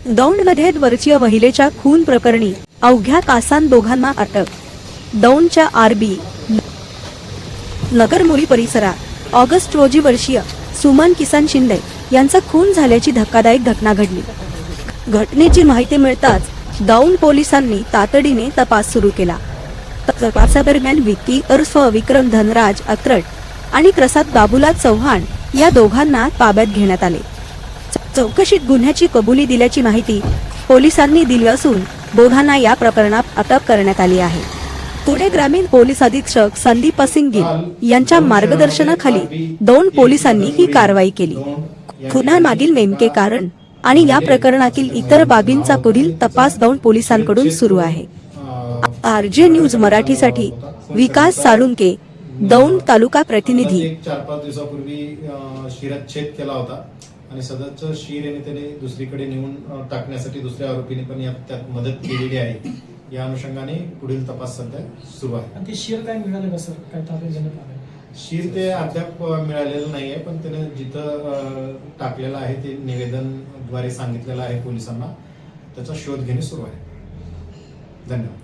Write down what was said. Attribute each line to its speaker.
Speaker 1: दौंडमध्ये वर्षीय महिलेच्या खून प्रकरणी अवघ्या तासांत दोघांना अटक। दौंडच्या आरबी नगरमोरी परिसरात ऑगस्ट रोजी वर्षीय सुमन किसन शिंदे यांचा खून झाल्याची धक्कादायक घटना घडली। घटनेची माहिती मिळताच दौंड पोलिसांनी तातडीने तपास सुरू केला। तपासादरम्यान विक्की उर्फ विक्रम धनराज अत्रट आणि प्रसाद बाबूलाल चव्हाण या दोघांना ताब्यात घेण्यात आले। चौकशीत गुन्ह्याची कबुली दिल्याची माहिती पोलिसांनी दिली असून दोघांना या प्रकरणात अटक करण्यात आली आहे। पुणे ग्रामीण पोलीस अधीक्षक संदीप सिंग गिल यांच्या मार्गदर्शनाखाली दौंड पोलिसांनी ही कारवाई केली। खुनामागील नेमके कारण आणि या प्रकरणातील इतर बाबींचा पुढील तपास दौंड पोलिसांकडून सुरू आहे। आरजे न्यूज मराठीसाठी विकास साळुंके, दौंड तालुका प्रतिनिधी।
Speaker 2: 4-5 दिवसापूर्वी शिरच्छेद केला होता आणि सदरचं शीर यांनी त्याने दुसरीकडे नेऊन टाकण्यासाठी दुसऱ्या आरोपीने पण त्यात मदत केलेली आहे। या अनुषंगाने पुढील तपास सध्या सुरू आहे।
Speaker 3: आणि ते शीर काय मिळाले का सर? काय ताब्यात घेण्यात आले?
Speaker 2: शीर ते अद्याप मिळालेलं नाहीये, पण त्याने जिथं टाकलेलं आहे ते निवेदनद्वारे सांगितलेलं आहे पोलिसांना। त्याचा शोध घेणे सुरू आहे। धन्यवाद।